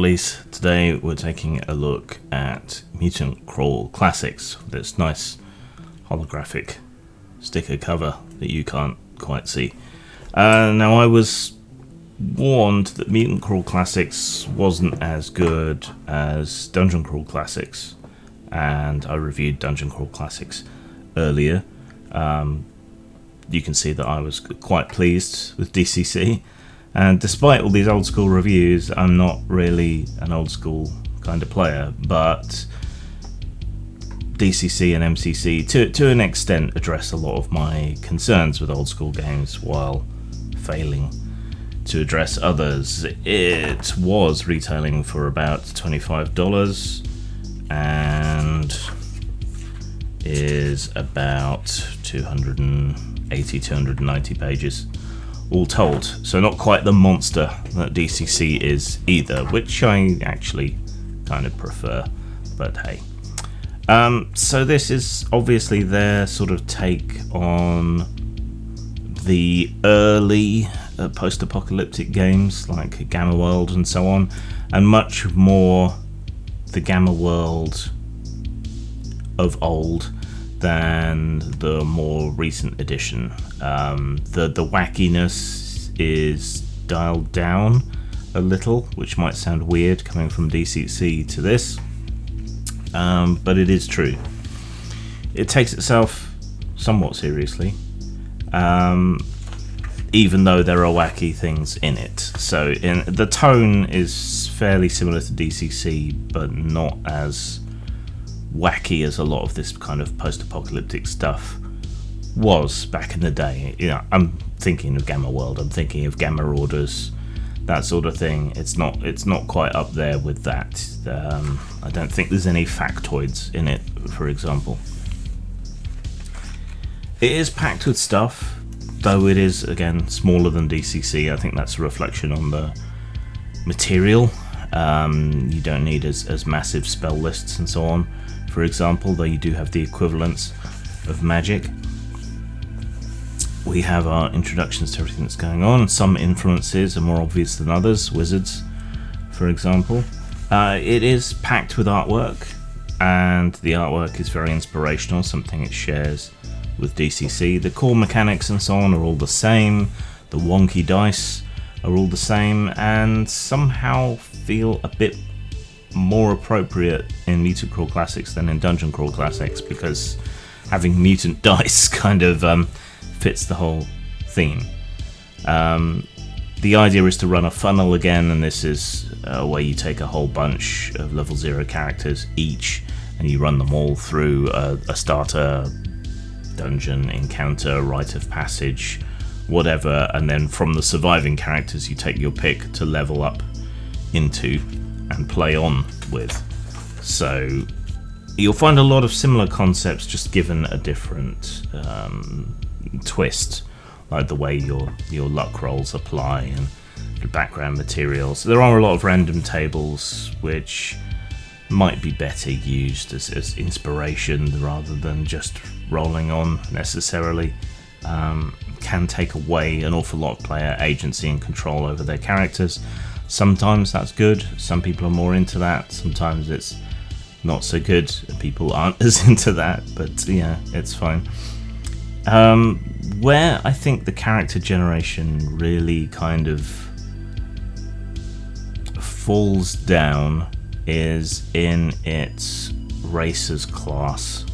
lovelies. Today we're taking a look at Mutant Crawl Classics, with its nice holographic sticker cover that you can't quite see. Now, I was warned that Mutant Crawl Classics wasn't as good as Dungeon Crawl Classics, and I reviewed Dungeon Crawl Classics earlier. You can see that I was quite pleased with DCC, and despite all these old school reviews, I'm not really an old school kind of player, but DCC and MCC to an extent address a lot of my concerns with old school games while failing to address others. It was retailing for about $25 and is about 290 pages all told, so not quite the monster that DCC is either, which I actually kind of prefer, but hey. So this is obviously their sort of take on the early post-apocalyptic games like Gamma World and so on, and much more the Gamma World of old than the more recent edition. The wackiness is dialed down a little, which might sound weird coming from DCC to this, but it is true. It takes itself somewhat seriously, even though there are wacky things in it. So the tone is fairly similar to DCC, but not as wacky as a lot of this kind of post-apocalyptic stuff was back in the day. You know, I'm thinking of Gamma World, I'm thinking of Gamma Orders, that sort of thing. It's not quite up there with that. I don't think there's any factoids in it, for example. It is packed with stuff, though it is, again, smaller than DCC. I think that's a reflection on the material. You don't need as massive spell lists and so on, for example, though you do have the equivalents of magic. We have our introductions to everything that's going on. Some influences are more obvious than others, wizards, for example. It is packed with artwork, and the artwork is very inspirational, something it shares with DCC. The core mechanics and so on are all the same. The wonky dice are all the same, and somehow feel a bit more appropriate in Mutant Crawl Classics than in Dungeon Crawl Classics, because having mutant dice kind of fits the whole theme. The idea is to run a funnel again, and this is where you take a whole bunch of level 0 characters each, and you run them all through a starter dungeon, encounter, rite of passage, whatever, and then from the surviving characters you take your pick to level up into and play on with. So you'll find a lot of similar concepts, just given a different twist, like the way your luck rolls apply and the background materials. There are a lot of random tables which might be better used as inspiration rather than just rolling on necessarily. Can take away an awful lot of player agency and control over their characters. Sometimes that's good, some people are more into that, sometimes it's not so good, people aren't as into that, but yeah, it's fine. Where I think the character generation really kind of falls down is in its race as class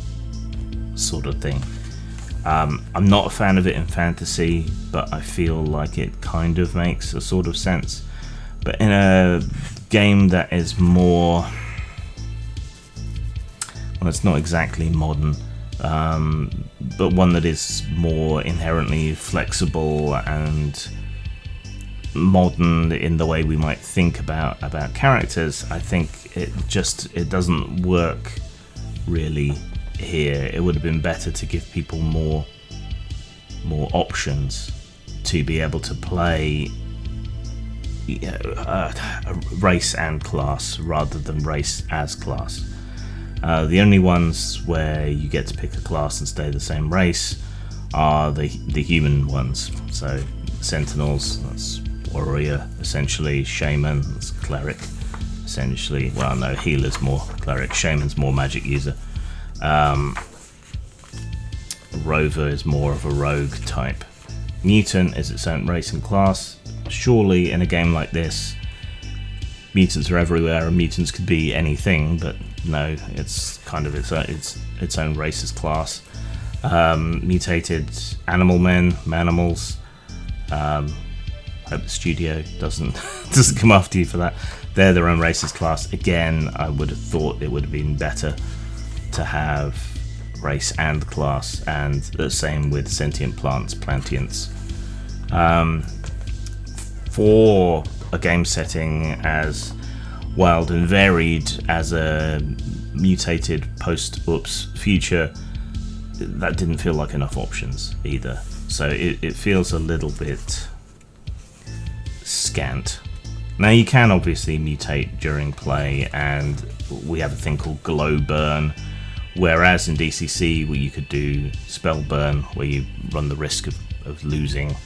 sort of thing. I'm not a fan of it in fantasy, but I feel like it kind of makes a sort of sense. But in a game that is more, well, it's not exactly modern, but one that is more inherently flexible and modern in the way we might think about characters, I think it doesn't work really here. It would have been better to give people more options to be able to play race and class rather than race as class. The only ones where you get to pick a class and stay the same race are the human ones. So Sentinels, that's warrior essentially, shaman, that's cleric essentially. Well, no, healer's more cleric, shaman's more magic user. Rover is more of a rogue type. Mutant is its own race and class. Surely in a game like this, mutants are everywhere and mutants could be anything, but no, it's kind of its own race as class. Mutated animal men, manimals. Hope the studio doesn't come after you for that. They're their own race as class. Again, I would have thought it would have been better to have race and class, and the same with sentient plants, plantients. For a game setting as wild and varied as a mutated post-ups future, that didn't feel like enough options either. So it feels a little bit scant. Now you can obviously mutate during play, and we have a thing called glow burn, whereas in DCC where you could do spell burn, where you run the risk of losing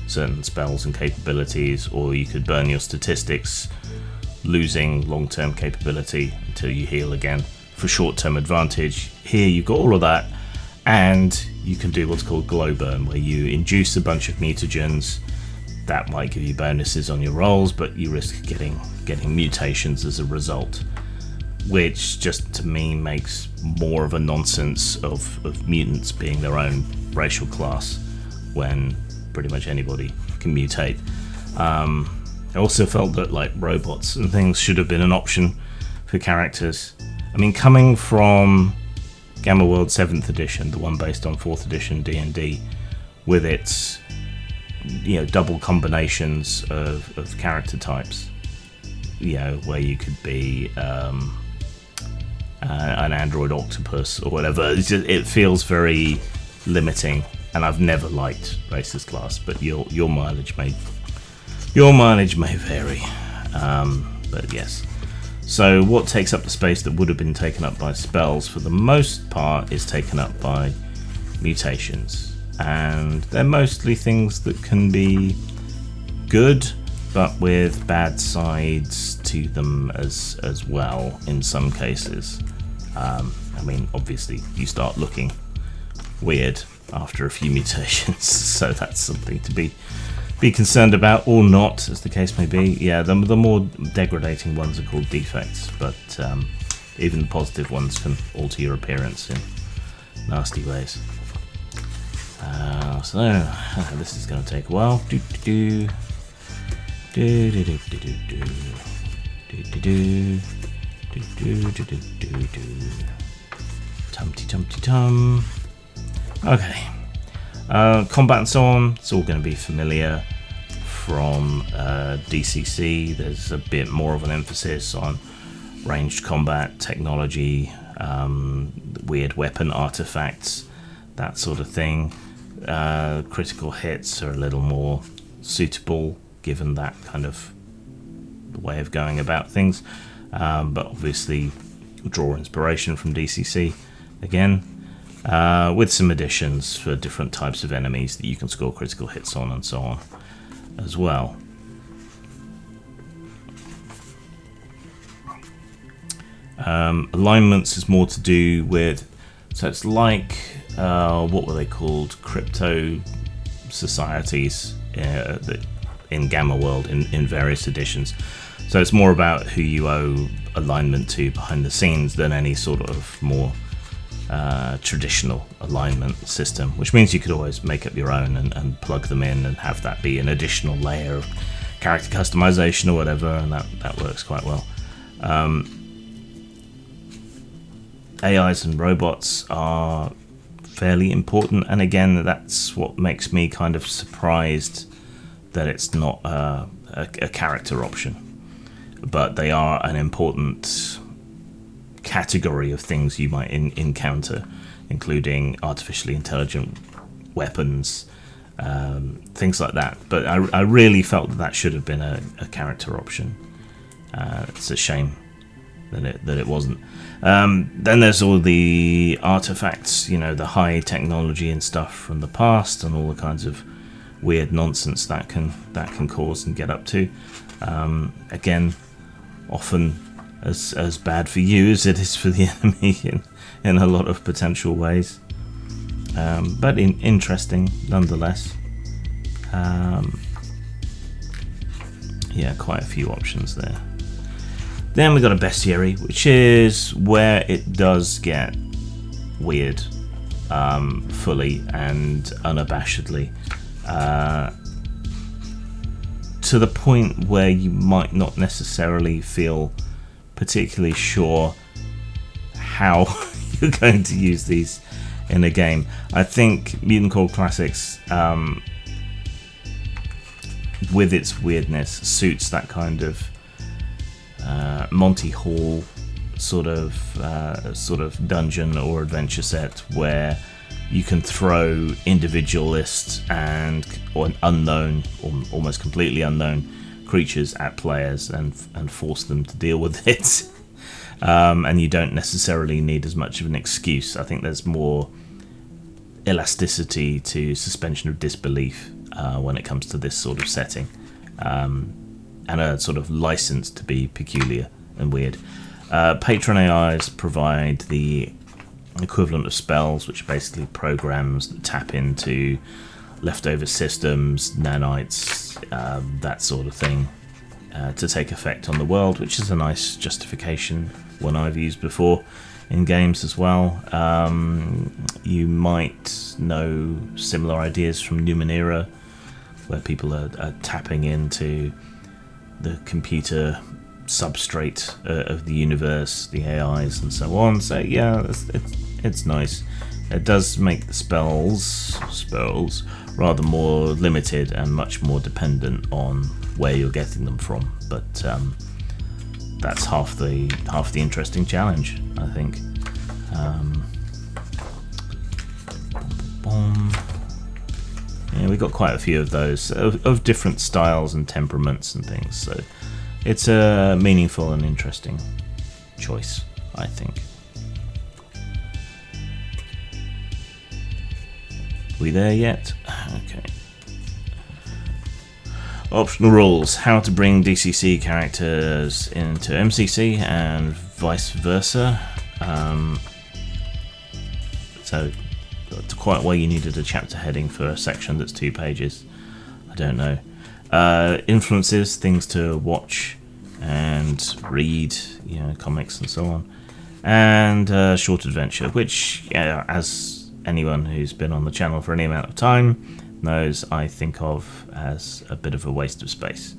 certain spells and capabilities, or you could burn your statistics, losing long-term capability until you heal again for short-term advantage. Here you've got all of that, and you can do what's called glow burn, where you induce a bunch of mutagens. That might give you bonuses on your rolls, but you risk getting mutations as a result, which just to me makes more of a nonsense of mutants being their own racial class when pretty much anybody can mutate. I also felt that like robots and things should have been an option for characters. I mean, coming from Gamma World 7th edition, the one based on 4th edition D&D, with its double combinations of character types, where you could be an android octopus or whatever. It feels very limiting, and I've never liked racist class, but your mileage may vary. But yes. So what takes up the space that would have been taken up by spells for the most part is taken up by mutations, and they're mostly things that can be good, but with bad sides to them as well in some cases. I mean, obviously you start looking weird after a few mutations, so that's something to be concerned about, or not, as the case may be. Yeah, the more degrading ones are called defects, but even the positive ones can alter your appearance in nasty ways. So this is going to take a while. Tum-ty-tum-ty-tum. Okay. Combat and so on, it's all going to be familiar from DCC. There's a bit more of an emphasis on ranged combat, technology, weird weapon artifacts, that sort of thing. Critical hits are a little more suitable given that kind of way of going about things, but obviously draw inspiration from DCC again, with some additions for different types of enemies that you can score critical hits on and so on as well. Alignments is more to do with, so it's like what were they called, crypto societies in Gamma World in various editions. So it's more about who you owe alignment to behind the scenes than any sort of more traditional alignment system, which means you could always make up your own and plug them in and have that be an additional layer of character customization or whatever, and that works quite well. AIs and robots are fairly important, and again, that's what makes me kind of surprised that it's not a character option, but they are an important category of things you might encounter, including artificially intelligent weapons, things like that. But I really felt that should have been a character option. It's a shame that it wasn't. Then there's all the artifacts, the high technology and stuff from the past, and all the kinds of weird nonsense that can cause and get up to. Again, often as bad for you as it is for the enemy in a lot of potential ways. But interesting nonetheless. Yeah, quite a few options there. Then we got a bestiary, which is where it does get weird, fully and unabashedly, to the point where you might not necessarily feel particularly sure how you're going to use these in a game. I think Mutant Core Classics, with its weirdness, suits that kind of Monty Hall sort of dungeon or adventure set where you can throw individualist or unknown, or almost completely unknown creatures at players and force them to deal with it. And you don't necessarily need as much of an excuse. I think there's more elasticity to suspension of disbelief when it comes to this sort of setting, and a sort of license to be peculiar and weird. Patron AIs provide the equivalent of spells, which are basically programs that tap into leftover systems, nanites, that sort of thing, to take effect on the world, which is a nice justification, one I've used before in games as well. You might know similar ideas from Nero, where people are tapping into the computer substrate of the universe, the AIs and so on. So yeah, it's nice. It does make the spells rather more limited and much more dependent on where you're getting them from, but that's half the interesting challenge, I think. Yeah, we got quite a few of those of different styles and temperaments and things, so it's a meaningful and interesting choice, I think. We there yet? Okay. Optional rules: how to bring DCC characters into MCC and vice versa. So quite why you needed a chapter heading for a section that's 2 pages. I don't know. Influences, things to watch and read, comics and so on. And short adventure, which, as anyone who's been on the channel for any amount of time knows, I think of as a bit of a waste of space.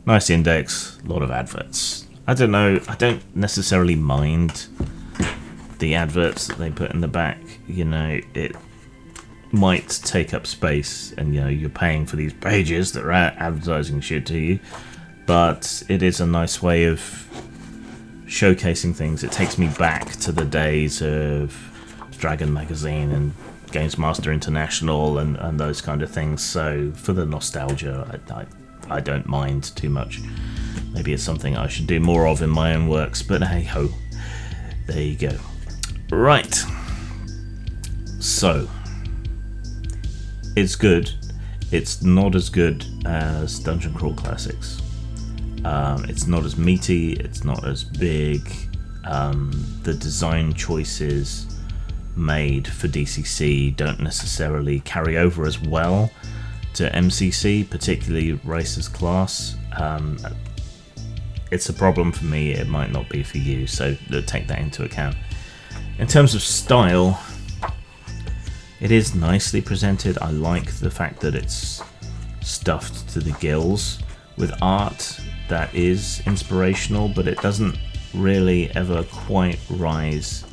Nice index, a lot of adverts. I don't know, I don't necessarily mind the adverts that they put in the back. It might take up space, and you're paying for these pages that are advertising shit to you, but it is a nice way of showcasing things. It takes me back to the days of Dragon Magazine and Games Master International and those kind of things. So for the nostalgia, I don't mind too much. Maybe it's something I should do more of in my own works, but hey ho, there you go. Right, so it's good. It's not as good as Dungeon Crawl Classics. It's not as meaty, it's not as big. The design choices made for DCC don't necessarily carry over as well to MCC, particularly race as class. It's a problem for me, it might not be for you, so take that into account. In terms of style, it is nicely presented. I like the fact that it's stuffed to the gills with art that is inspirational, but it doesn't really ever quite rise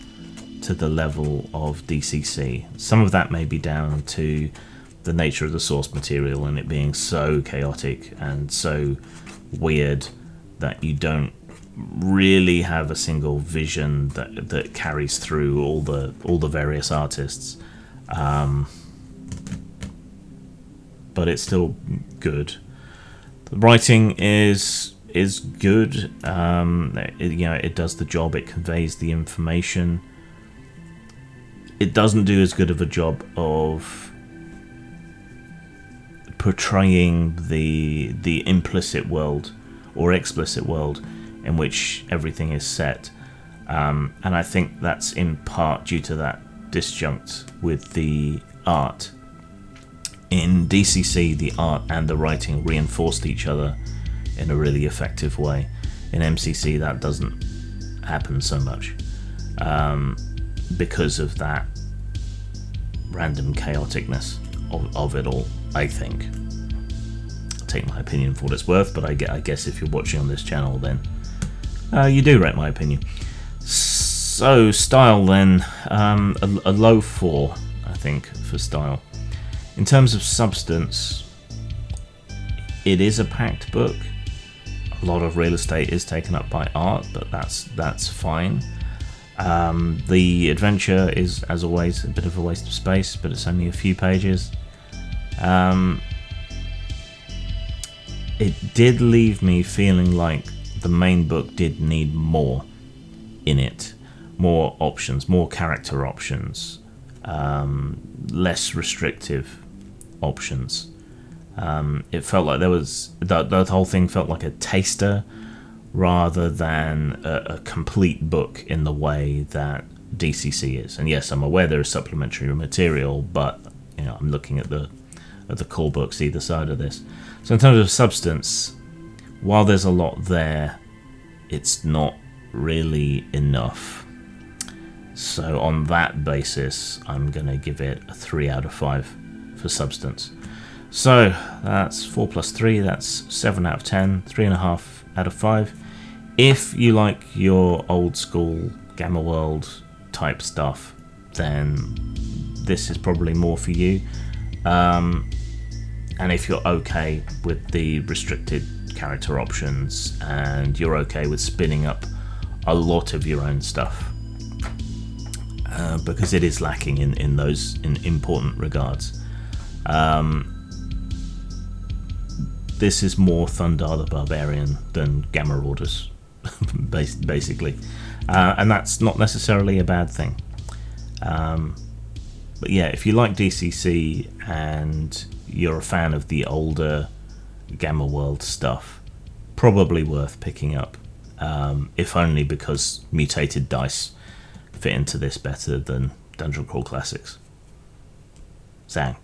to the level of DCC. Some of that may be down to the nature of the source material and it being so chaotic and so weird that you don't really have a single vision that carries through all the various artists. But it's still good. The writing is good. It does the job. It conveys the information. It doesn't do as good of a job of portraying the implicit world or explicit world in which everything is set. And I think that's in part due to that disjunct with the art. In DCC, the art and the writing reinforced each other in a really effective way. In MCC, that doesn't happen so much because of that random chaoticness of it all, I think. I'll take my opinion for what it's worth, but I guess if you're watching on this channel, then you do rate my opinion. So, style then, a low 4, I think, for style. In terms of substance, it is a packed book. A lot of real estate is taken up by art, but that's fine. The adventure is, as always, a bit of a waste of space, but it's only a few pages. It did leave me feeling like the main book did need more in it. More options, more character options, less restrictive options. It felt like there was the whole thing felt like a taster rather than a complete book in the way that DCC is. And yes, I'm aware there is supplementary material, but I'm looking at the core books either side of this. So in terms of substance, while there's a lot there, it's not really enough. So on that basis, I'm going to give it a 3 out of 5 for substance. So that's 4 plus 3, that's 7 out of 10, 3.5 out of 5. If you like your old school Gamma World type stuff, then this is probably more for you. And if you're okay with the restricted character options and you're okay with spinning up a lot of your own stuff, because it is lacking in those important regards. This is more Thundar the Barbarian than Gamma Orders, basically. And that's not necessarily a bad thing. But yeah, if you like DCC and you're a fan of the older Gamma World stuff, probably worth picking up. If only because mutated dice fit into this better than Dungeon Crawl Classics. Zang.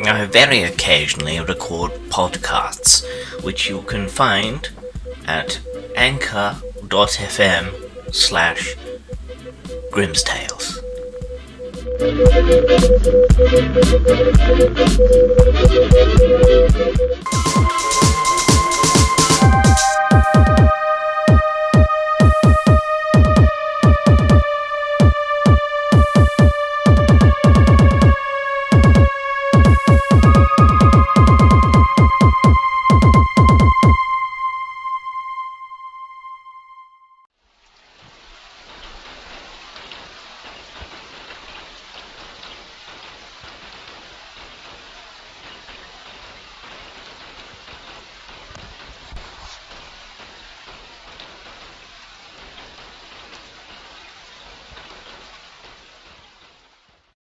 I very occasionally record podcasts, which you can find at anchor.fm/Grimstales.